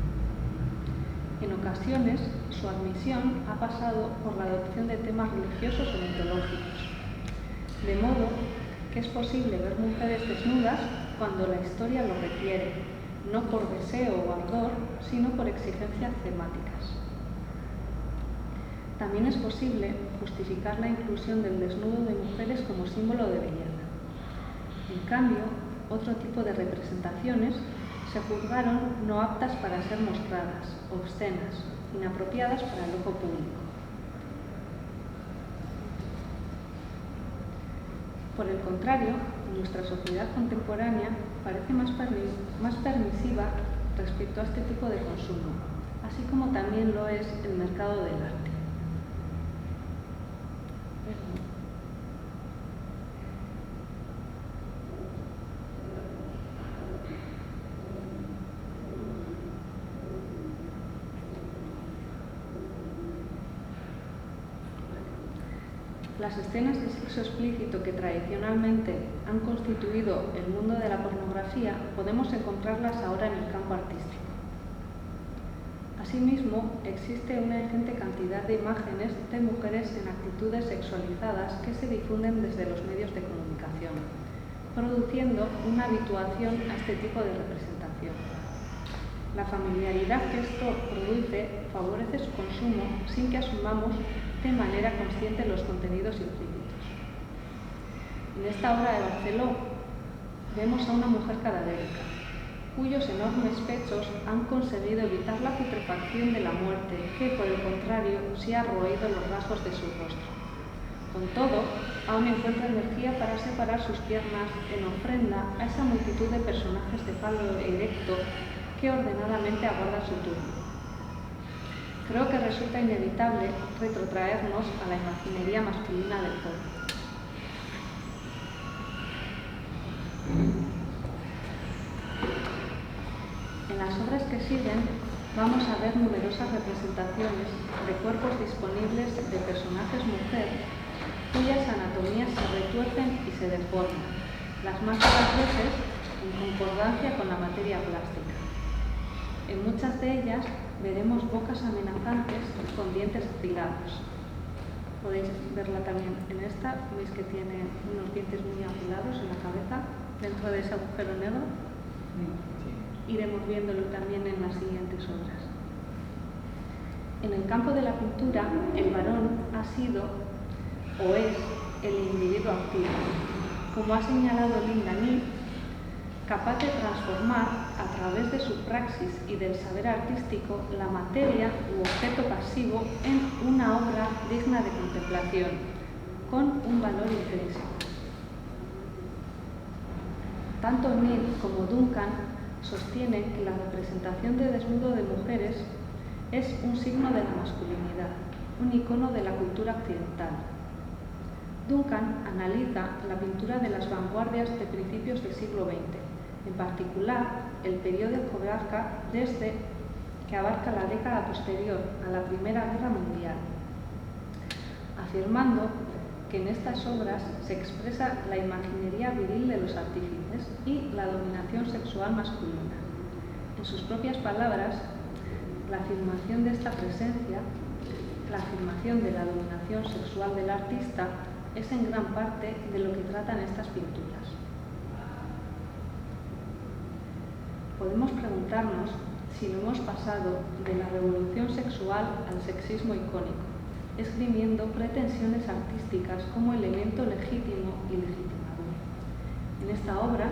En ocasiones, su admisión ha pasado por la adopción de temas religiosos o mitológicos, de modo que es posible ver mujeres desnudas cuando la historia lo requiere, no por deseo o ardor, sino por exigencias temáticas. También es posible justificar la inclusión del desnudo de mujeres como símbolo de belleza. En cambio, otro tipo de representaciones se juzgaron no aptas para ser mostradas, obscenas, inapropiadas para el ojo público. Por el contrario, nuestra sociedad contemporánea parece más permisiva respecto a este tipo de consumo, así como también lo es el mercado del arte. Las escenas de sexo explícito que tradicionalmente han constituido el mundo de la pornografía podemos encontrarlas ahora en el campo artístico. Asimismo, existe una ingente cantidad de imágenes de mujeres en actitudes sexualizadas que se difunden desde los medios de comunicación, produciendo una habituación a este tipo de representación. La familiaridad que esto produce favorece su consumo sin que asumamos de manera consciente los contenidos implícitos. En esta obra de Barceló vemos a una mujer cadavérica, cuyos enormes pechos han conseguido evitar la putrefacción de la muerte, que por el contrario sí ha roído los rasgos de su rostro. Con todo, aún encuentra energía para separar sus piernas en ofrenda a esa multitud de personajes de falo erecto que ordenadamente aguardan su turno. Creo que resulta inevitable retrotraernos a la imaginería masculina del porno. En las obras que siguen vamos a ver numerosas representaciones de cuerpos disponibles de personajes mujer cuyas anatomías se retuercen y se deforman, las más de las veces en concordancia con la materia plástica. En muchas de ellas veremos bocas amenazantes con dientes afilados. Podéis verla también en esta, veis que tiene unos dientes muy afilados en la cabeza, dentro de ese agujero negro. Iremos viéndolo también en las siguientes obras. En el campo de la pintura, el varón ha sido o es el individuo activo, como ha señalado Linda Neff, capaz de transformar a través de su praxis y del saber artístico la materia u objeto pasivo en una obra digna de contemplación, con un valor intrínseco. Tanto Neff como Duncan sostienen que la representación de desnudo de mujeres es un signo de la masculinidad, un icono de la cultura occidental. Duncan analiza la pintura de las vanguardias de principios del siglo XX, en particular el periodo que abarca la década posterior a la Primera Guerra Mundial, afirmando que en estas obras se expresa la imaginería viril de los artífices y la dominación sexual masculina. En sus propias palabras, la afirmación de esta presencia, la afirmación de la dominación sexual del artista, es en gran parte de lo que tratan estas pinturas. Podemos preguntarnos si no hemos pasado de la revolución sexual al sexismo icónico, esgrimiendo pretensiones artísticas como elemento legítimo y legitimador. En esta obra,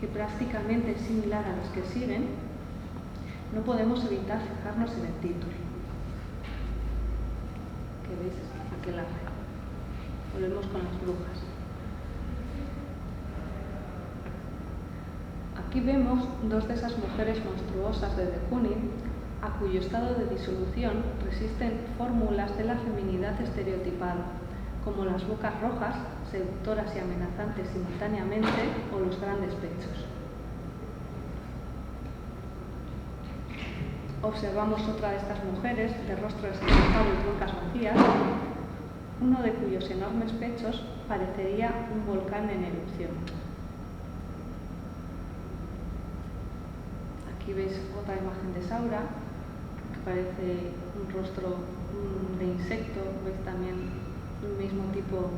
que prácticamente es similar a las que siguen, no podemos evitar fijarnos en el título, que veis aquel ángel. Volvemos con las brujas. Aquí vemos dos de esas mujeres monstruosas de de Kooning a cuyo estado de disolución resisten fórmulas de la feminidad estereotipada, como las bocas rojas, seductoras y amenazantes simultáneamente, o los grandes pechos. Observamos otra de estas mujeres, de rostro desenfocado y bocas vacías, uno de cuyos enormes pechos parecería un volcán en erupción. Aquí veis otra imagen de Saura, que parece un rostro de insecto, veis también el mismo tipo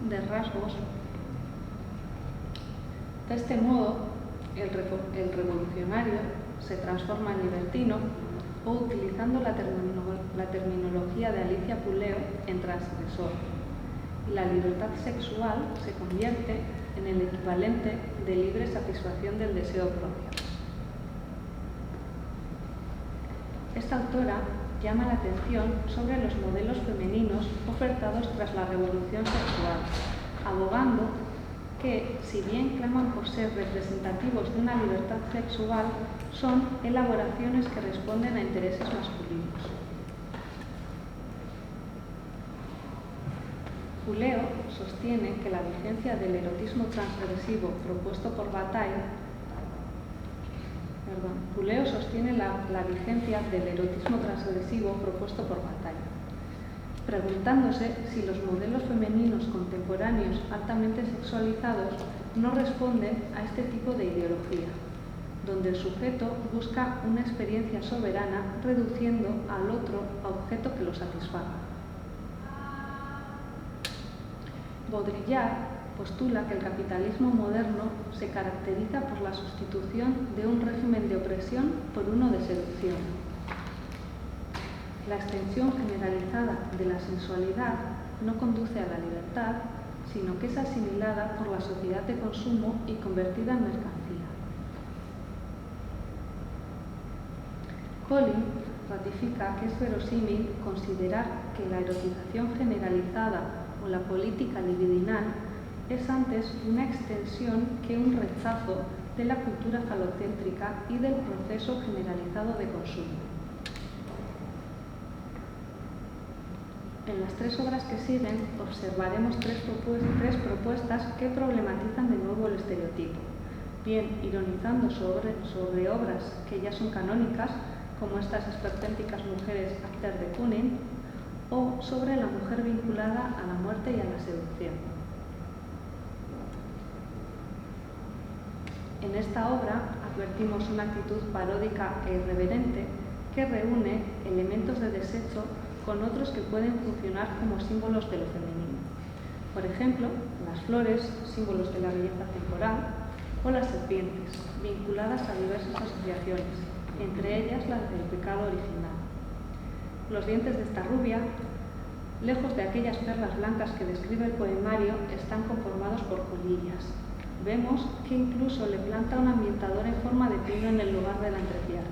de rasgos. De este modo, el revolucionario se transforma en libertino o, utilizando la terminología de Alicia Puleo, en transgresor. Y la libertad sexual se convierte en el equivalente de libre satisfacción del deseo propio. Esta autora llama la atención sobre los modelos femeninos ofertados tras la revolución sexual, abogando que, si bien claman por ser representativos de una libertad sexual, son elaboraciones que responden a intereses masculinos. Puleo sostiene que la vigencia del erotismo transgresivo propuesto por Puleo sostiene la vigencia del erotismo transgresivo propuesto por Bataille, preguntándose si los modelos femeninos contemporáneos altamente sexualizados no responden a este tipo de ideología, donde el sujeto busca una experiencia soberana reduciendo al otro a objeto que lo satisfaga. Baudrillard postula que el capitalismo moderno se caracteriza por la sustitución de un régimen de opresión por uno de seducción. La extensión generalizada de la sensualidad no conduce a la libertad, sino que es asimilada por la sociedad de consumo y convertida en mercancía. Collin ratifica que es verosímil considerar que la erotización generalizada o la política libidinal es antes una extensión que un rechazo de la cultura falocéntrica y del proceso generalizado de consumo. En las tres obras que siguen observaremos tres propuestas que problematizan de nuevo el estereotipo, bien ironizando sobre obras que ya son canónicas, como estas esperpénticas mujeres Achter de Kooning, o sobre la mujer vinculada a la muerte y a la seducción. En esta obra advertimos una actitud paródica e irreverente que reúne elementos de desecho con otros que pueden funcionar como símbolos de lo femenino. Por ejemplo, las flores, símbolos de la belleza temporal, o las serpientes, vinculadas a diversas asociaciones, entre ellas la del pecado original. Los dientes de esta rubia, lejos de aquellas perlas blancas que describe el poemario, están conformados por colillas. Vemos que incluso le planta un ambientador en forma de pino en el lugar de la entrepierna.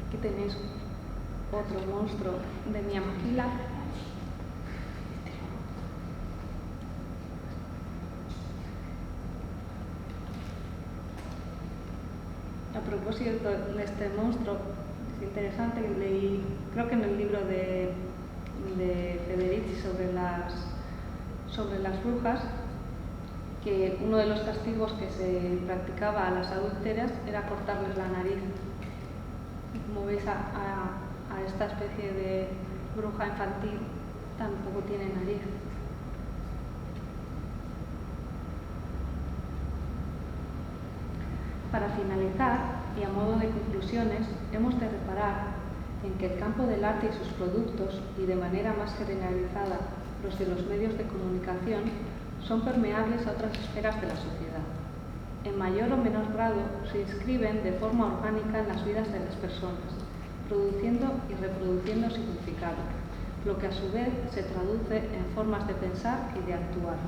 Aquí tenéis otro monstruo de Mia Maquila. A propósito de este monstruo, es interesante que leí, creo que en el libro de Federici sobre las brujas, que uno de los castigos que se practicaba a las adúlteras era cortarles la nariz. Como veis, a esta especie de bruja infantil tampoco tiene nariz. Para finalizar, y a modo de conclusiones, hemos de reparar en que el campo del arte y sus productos, y de manera más generalizada los de los medios de comunicación, son permeables a otras esferas de la sociedad. En mayor o menor grado se inscriben de forma orgánica en las vidas de las personas, produciendo y reproduciendo significado, lo que a su vez se traduce en formas de pensar y de actuar.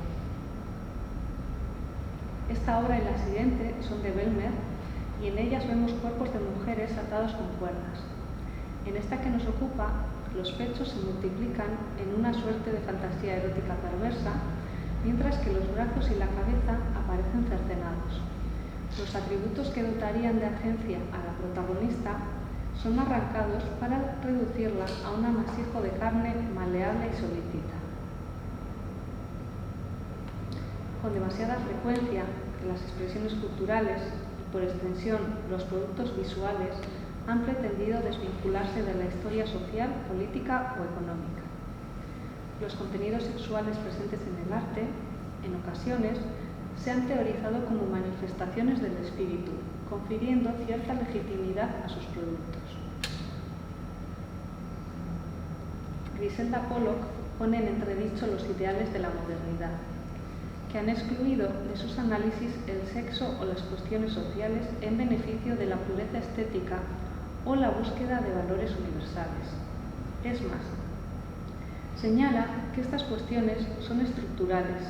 Esta obra y la siguiente son de Belmer, y en ellas vemos cuerpos de mujeres atados con cuerdas. En esta que nos ocupa, los pechos se multiplican en una suerte de fantasía erótica perversa, mientras que los brazos y la cabeza aparecen cercenados. Los atributos que dotarían de agencia a la protagonista son arrancados para reducirla a un amasijo de carne maleable y solícita. Con demasiada frecuencia, las expresiones culturales y, por extensión, los productos visuales han pretendido desvincularse de la historia social, política o económica. Los contenidos sexuales presentes en el arte, en ocasiones, se han teorizado como manifestaciones del espíritu, confiriendo cierta legitimidad a sus productos. Griselda Pollock pone en entredicho los ideales de la modernidad, que han excluido de sus análisis el sexo o las cuestiones sociales en beneficio de la pureza estética o la búsqueda de valores universales. Es más, señala que estas cuestiones son estructurales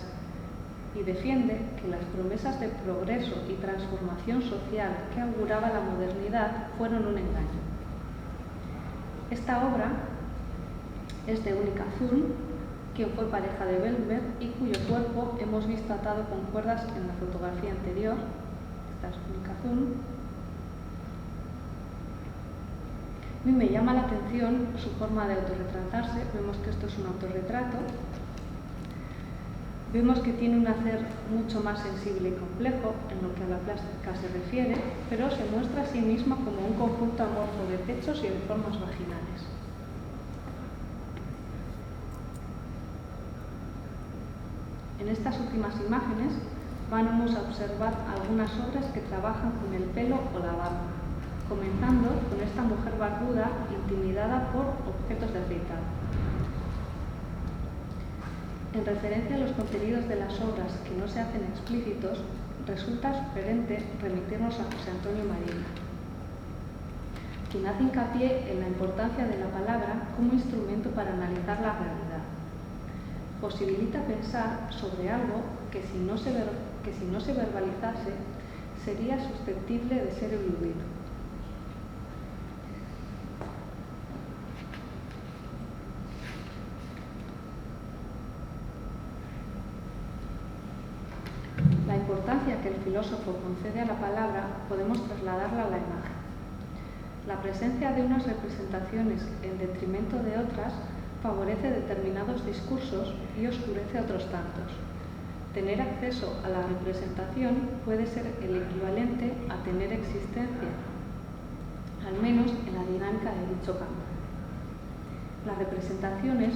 y defiende que las promesas de progreso y transformación social que auguraba la modernidad fueron un engaño. Esta obra es de Unica Thurn, quien fue pareja de Belver y cuyo cuerpo hemos visto atado con cuerdas en la fotografía anterior. Esta es Unica Thurn. Y me llama la atención su forma de autorretratarse. Vemos que esto es un autorretrato. Vemos que tiene un hacer mucho más sensible y complejo en lo que a la plástica se refiere, pero se muestra a sí misma como un conjunto amorfo de pechos y de formas vaginales. En estas últimas imágenes vamos a observar algunas obras que trabajan con el pelo o la barba, comenzando con esta mujer barbuda intimidada por objetos de afeitar. En referencia a los contenidos de las obras que no se hacen explícitos, resulta sugerente remitirnos a José Antonio Marina, quien hace hincapié en la importancia de la palabra como instrumento para analizar la realidad. Posibilita pensar sobre algo que si no se verbalizase sería susceptible de ser eludido. La importancia que el filósofo concede a la palabra podemos trasladarla a la imagen. La presencia de unas representaciones en detrimento de otras favorece determinados discursos y oscurece otros tantos. Tener acceso a la representación puede ser el equivalente a tener existencia, al menos en la dinámica de dicho campo. Las representaciones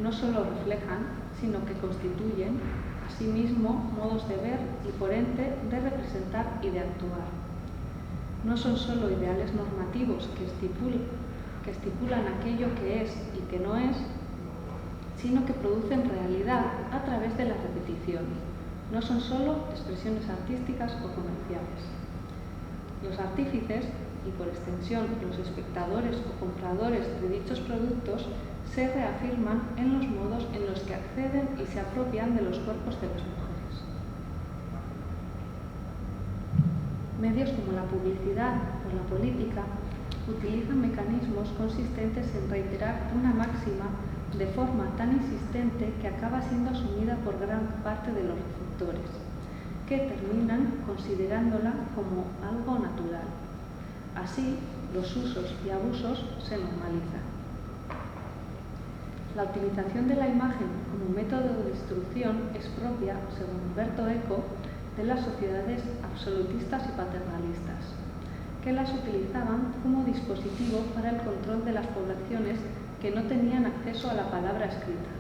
no solo reflejan, sino que constituyen asimismo modos de ver y por ende de representar y de actuar. No son solo ideales normativos que estipulan aquello que es y que no es, sino que producen realidad a través de la repetición. No son solo expresiones artísticas o comerciales. Los artífices, y por extensión los espectadores o compradores de dichos productos, se reafirman en los modos en los que acceden y se apropian de los cuerpos de las mujeres. Medios como la publicidad o la política utilizan mecanismos consistentes en reiterar una máxima de forma tan insistente que acaba siendo asumida por gran parte de los receptores, que terminan considerándola como algo natural. Así, los usos y abusos se normalizan. La utilización de la imagen como método de instrucción es propia, según Umberto Eco, de las sociedades absolutistas y paternalistas, que las utilizaban como dispositivo para el control de las poblaciones que no tenían acceso a la palabra escrita,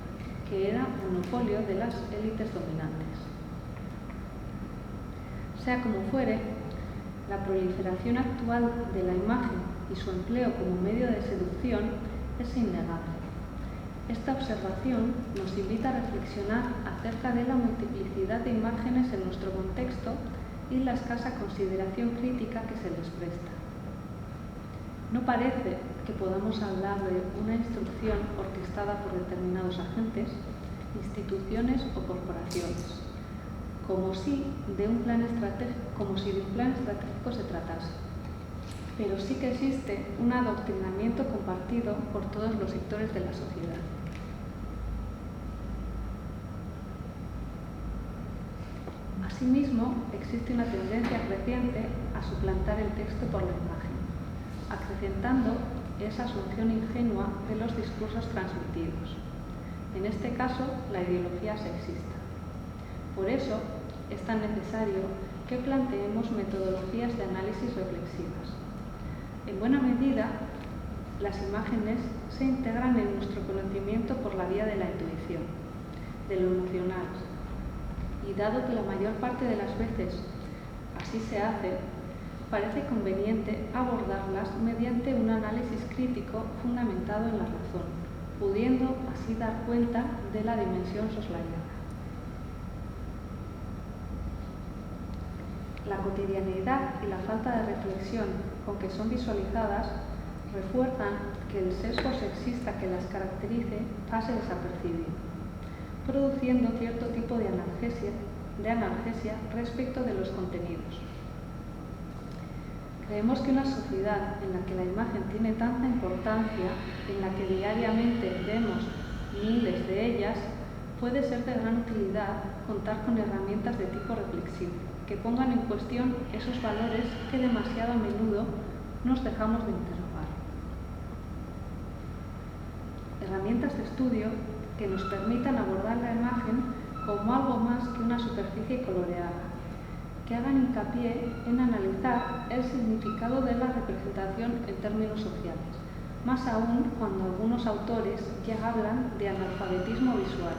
que era monopolio de las élites dominantes. Sea como fuere, la proliferación actual de la imagen y su empleo como medio de seducción es innegable. Esta observación nos invita a reflexionar acerca de la multiplicidad de imágenes en nuestro contexto y la escasa consideración crítica que se les presta. No parece que podamos hablar de una instrucción orquestada por determinados agentes, instituciones o corporaciones, como si de un plan estratégico se tratase. pero sí que existe un adoctrinamiento compartido por todos los sectores de la sociedad. Asimismo, existe una tendencia creciente a suplantar el texto por la imagen, acrecentando esa asunción ingenua de los discursos transmitidos, en este caso, la ideología sexista. Por eso, es tan necesario que planteemos metodologías de análisis reflexivas. En buena medida, las imágenes se integran en nuestro conocimiento por la vía de la intuición, de lo emocional, y dado que la mayor parte de las veces así se hace, parece conveniente abordarlas mediante un análisis crítico fundamentado en la razón, pudiendo así dar cuenta de la dimensión soslayada. La cotidianeidad y la falta de reflexión con que son visualizadas refuerzan que el sesgo sexista que las caracterice pase desapercibido, produciendo cierto tipo de analgesia respecto de los contenidos. Creemos que una sociedad en la que la imagen tiene tanta importancia, en la que diariamente vemos miles de ellas, puede ser de gran utilidad contar con herramientas de tipo reflexivo, que pongan en cuestión esos valores que demasiado a menudo nos dejamos de interrogar. Herramientas de estudio que nos permitan abordar la imagen como algo más que una superficie coloreada, que hagan hincapié en analizar el significado de la representación en términos sociales, más aún cuando algunos autores ya hablan de analfabetismo visual.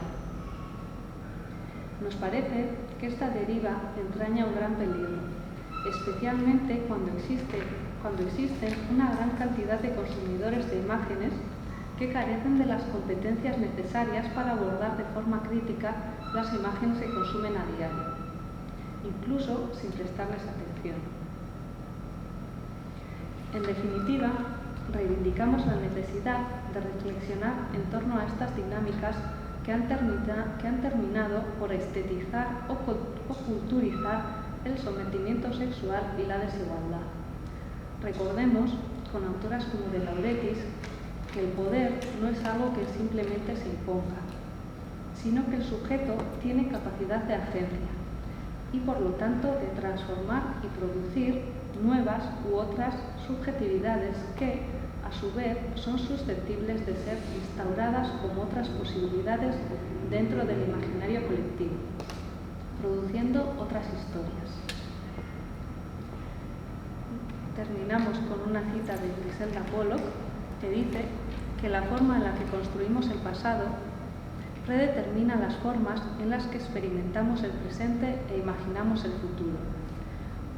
Nos parece que esta deriva entraña un gran peligro, especialmente cuando existen una gran cantidad de consumidores de imágenes que carecen de las competencias necesarias para abordar de forma crítica las imágenes que consumen a diario, incluso sin prestarles atención. En definitiva, reivindicamos la necesidad de reflexionar en torno a estas dinámicas que han terminado por estetizar o culturizar el sometimiento sexual y la desigualdad. Recordemos, con autoras como de Lauretis, que el poder no es algo que simplemente se imponga, sino que el sujeto tiene capacidad de agencia y por lo tanto de transformar y producir nuevas u otras subjetividades que, a su vez, son susceptibles de ser instauradas como otras posibilidades dentro del imaginario colectivo, produciendo otras historias. Terminamos con una cita de Griselda Pollock que dice que la forma en la que construimos el pasado predetermina las formas en las que experimentamos el presente e imaginamos el futuro.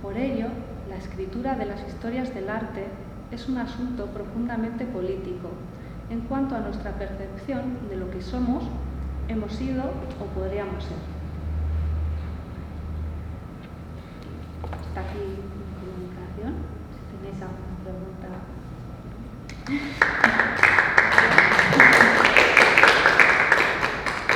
Por ello, la escritura de las historias del arte es un asunto profundamente político en cuanto a nuestra percepción de lo que somos, hemos sido o podríamos ser. Hasta aquí mi comunicación. Si tenéis alguna pregunta.